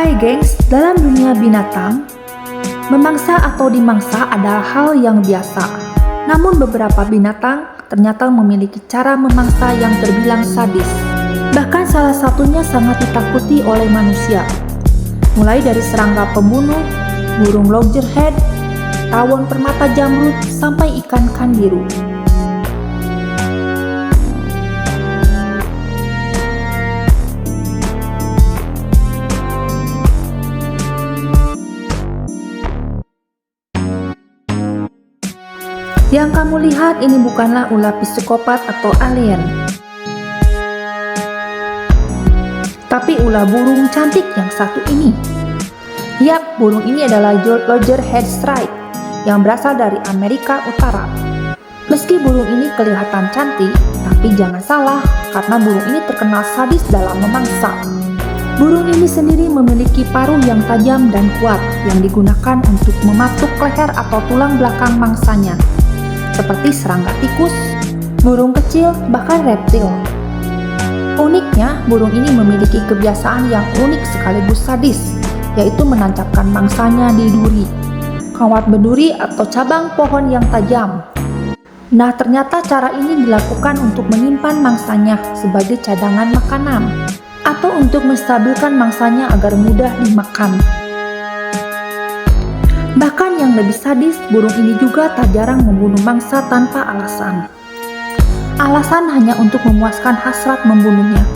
Hai gengs, dalam dunia binatang, memangsa atau dimangsa adalah hal yang biasa. Namun beberapa binatang ternyata memiliki cara memangsa yang terbilang sadis. Bahkan salah satunya sangat ditakuti oleh manusia. Mulai dari serangga pembunuh, burung loggerhead, tawon permata jamrut, sampai ikan kandiru. Yang kamu lihat ini bukanlah ular psikopat atau alien, tapi ulah burung cantik yang satu ini. Yap, burung ini adalah loggerhead shrike yang berasal dari Amerika Utara. Meski burung ini kelihatan cantik, tapi jangan salah karena burung ini terkenal sadis dalam memangsa. Burung ini sendiri memiliki paruh yang tajam dan kuat yang digunakan untuk mematuk leher atau tulang belakang mangsanya, seperti serangga tikus, burung kecil, bahkan reptil. Uniknya, burung ini memiliki kebiasaan yang unik sekaligus sadis, yaitu menancapkan mangsanya di duri, kawat berduri atau cabang pohon yang tajam. Nah, ternyata cara ini dilakukan untuk menyimpan mangsanya sebagai cadangan makanan, atau untuk menstabilkan mangsanya agar mudah dimakan. Bahkan yang lebih sadis, burung ini juga tak jarang membunuh mangsa tanpa alasan. Alasan hanya untuk memuaskan hasrat membunuhnya.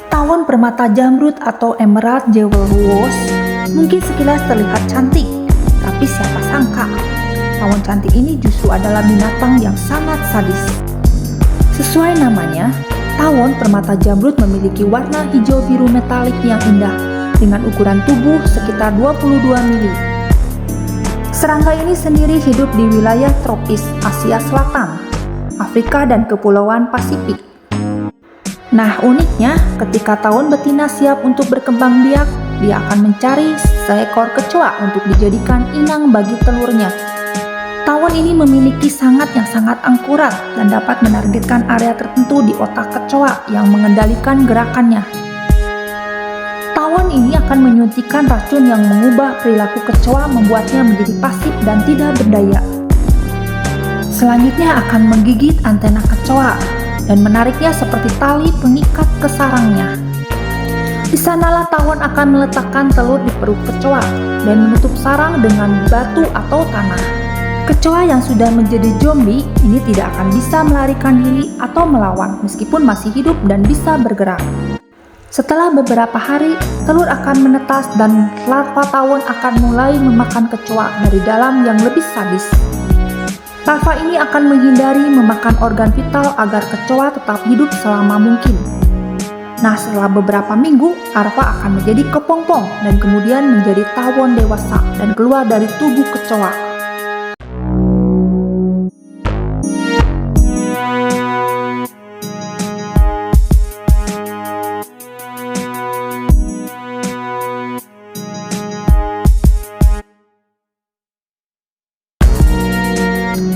Tawon permata jamrut atau emerald jewel rose mungkin sekilas terlihat cantik, tapi siapa sangka, tawon cantik ini justru adalah binatang yang sangat sadis. Sesuai namanya, tawon permata jamrut memiliki warna hijau biru metalik yang indah dengan ukuran tubuh sekitar 22 mili. Serangga ini sendiri hidup di wilayah tropis Asia Selatan, Afrika dan Kepulauan Pasifik. Nah, uniknya, ketika tawon betina siap untuk berkembang biak, dia akan mencari seekor kecoa untuk dijadikan inang bagi telurnya. Tawon ini memiliki sangat akurat dan dapat menargetkan area tertentu di otak kecoa yang mengendalikan gerakannya. Tawon ini akan menyuntikkan racun yang mengubah perilaku kecoa, membuatnya menjadi pasif dan tidak berdaya. Selanjutnya akan menggigit antena kecoa dan menariknya seperti tali pengikat ke sarangnya. Di sanalah tawon akan meletakkan telur di perut kecoa dan menutup sarang dengan batu atau tanah. Kecoa yang sudah menjadi zombie ini tidak akan bisa melarikan diri atau melawan meskipun masih hidup dan bisa bergerak. Setelah beberapa hari, telur akan menetas dan larva tawon akan mulai memakan kecoa dari dalam yang lebih sadis. Larva ini akan menghindari memakan organ vital agar kecoa tetap hidup selama mungkin. Nah, setelah beberapa minggu, larva akan menjadi kepompong dan kemudian menjadi tawon dewasa dan keluar dari tubuh kecoa.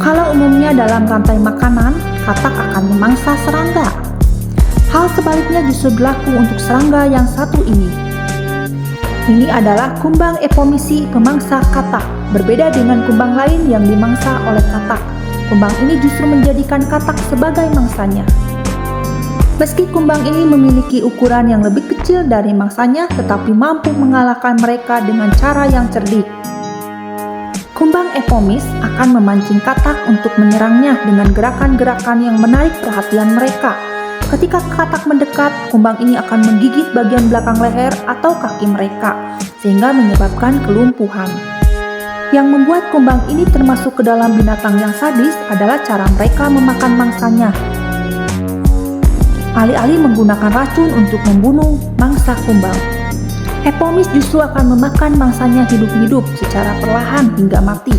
Kalau umumnya dalam rantai makanan, katak akan memangsa serangga. Hal sebaliknya justru berlaku untuk serangga yang satu ini. Ini adalah kumbang epomisi pemangsa katak. Berbeda dengan kumbang lain yang dimangsa oleh katak, kumbang ini justru menjadikan katak sebagai mangsanya. Meski kumbang ini memiliki ukuran yang lebih kecil dari mangsanya, tetapi mampu mengalahkan mereka dengan cara yang cerdik. Kumbang epomis akan memancing katak untuk menyerangnya dengan gerakan-gerakan yang menarik perhatian mereka. Ketika katak mendekat, kumbang ini akan menggigit bagian belakang leher atau kaki mereka, sehingga menyebabkan kelumpuhan. Yang membuat kumbang ini termasuk ke dalam binatang yang sadis adalah cara mereka memakan mangsanya. Alih-alih menggunakan racun untuk membunuh mangsa kumbang, epomis justru akan memakan mangsanya hidup-hidup secara perlahan hingga mati.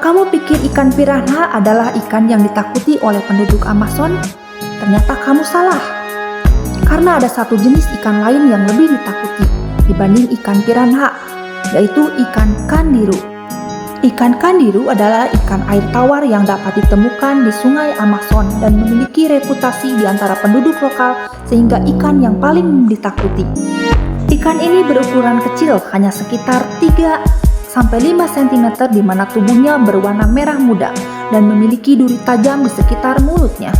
kamu pikir ikan piranha adalah ikan yang ditakuti oleh penduduk Amazon? Ternyata kamu salah. Karena ada satu jenis ikan lain yang lebih ditakuti dibanding ikan piranha, yaitu ikan kandiru. Ikan kandiru adalah ikan air tawar yang dapat ditemukan di sungai Amazon dan memiliki reputasi di antara penduduk lokal sehingga ikan yang paling ditakuti. Ikan ini berukuran kecil, hanya sekitar 3-5 cm, di mana tubuhnya berwarna merah muda dan memiliki duri tajam di sekitar mulutnya.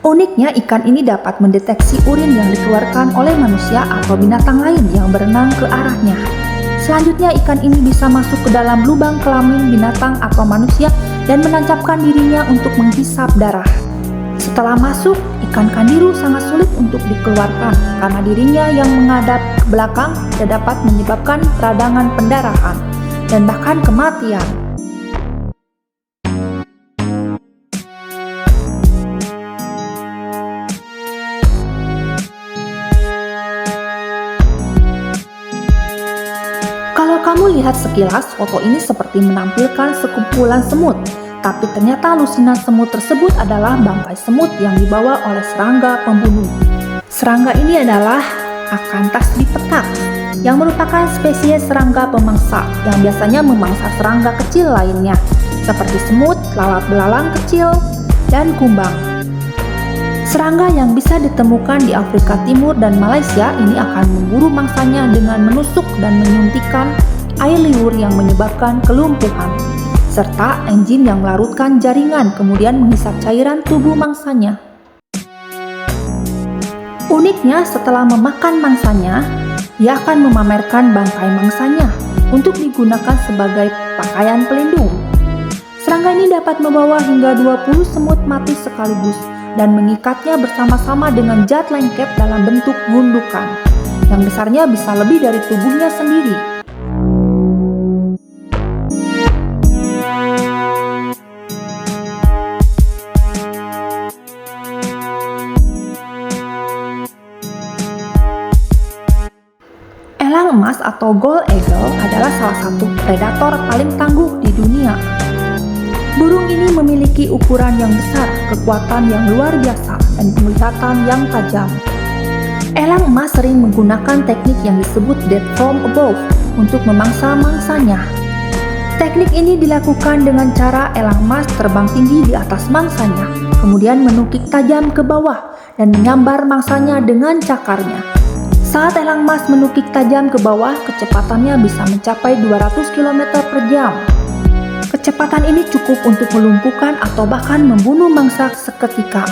Uniknya, ikan ini dapat mendeteksi urin yang dikeluarkan oleh manusia atau binatang lain yang berenang ke arahnya. Selanjutnya, ikan ini bisa masuk ke dalam lubang kelamin binatang atau manusia dan menancapkan dirinya untuk menghisap darah. Setelah masuk, ikan kandiru sangat sulit untuk dikeluarkan karena dirinya yang menghadap ke belakang dan dapat menyebabkan peradangan pendarahan dan bahkan kematian. Kalau kamu lihat sekilas, foto ini seperti menampilkan sekumpulan semut, tapi ternyata lusinan semut tersebut adalah bangkai semut yang dibawa oleh serangga pembunuh. Serangga ini adalah Acanthus dipetak, yang merupakan spesies serangga pemangsa yang biasanya memangsa serangga kecil lainnya, seperti semut, lalat belalang kecil, dan kumbang. Serangga yang bisa ditemukan di Afrika Timur dan Malaysia ini akan memburu mangsanya dengan menusuk dan menyuntikkan air liur yang menyebabkan kelumpuhan, serta enzim yang melarutkan jaringan kemudian menghisap cairan tubuh mangsanya. Uniknya, setelah memakan mangsanya, ia akan memamerkan bangkai mangsanya untuk digunakan sebagai pakaian pelindung. Serangga ini dapat membawa hingga 20 semut mati sekaligus dan mengikatnya bersama-sama dengan zat lengket dalam bentuk gundukan, yang besarnya bisa lebih dari tubuhnya sendiri. Elang emas atau gold eagle adalah salah satu predator paling tangguh di dunia. Burung ini memiliki ukuran yang besar, kekuatan yang luar biasa, dan penglihatan yang tajam. Elang emas sering menggunakan teknik yang disebut death from above untuk memangsa mangsanya. Teknik ini dilakukan dengan cara elang emas terbang tinggi di atas mangsanya, kemudian menukik tajam ke bawah dan menyambar mangsanya dengan cakarnya. Saat elang emas menukik tajam ke bawah, kecepatannya bisa mencapai 200 km per jam. Kecepatan ini cukup untuk melumpuhkan atau bahkan membunuh mangsa seketika.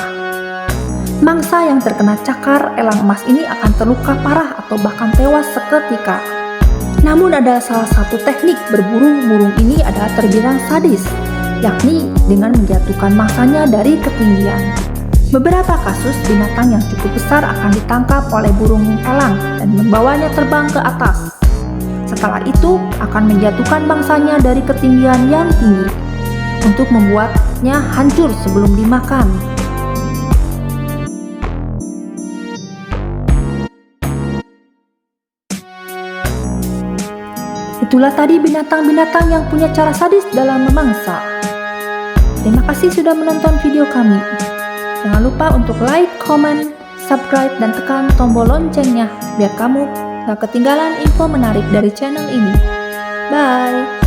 Mangsa yang terkena cakar elang emas ini akan terluka parah atau bahkan tewas seketika. Namun ada salah satu teknik berburu burung ini adalah terbilang sadis, yakni dengan menjatuhkan mangsanya dari ketinggian. Beberapa kasus binatang yang cukup besar akan ditangkap oleh burung elang dan membawanya terbang ke atas. Setelah itu akan menjatuhkan mangsanya dari ketinggian yang tinggi untuk membuatnya hancur sebelum dimakan. Itulah tadi binatang-binatang yang punya cara sadis dalam memangsa. Terima kasih sudah menonton video kami. Jangan lupa untuk like, comment, subscribe, dan tekan tombol loncengnya biar kamu gak ketinggalan info menarik dari channel ini. Bye!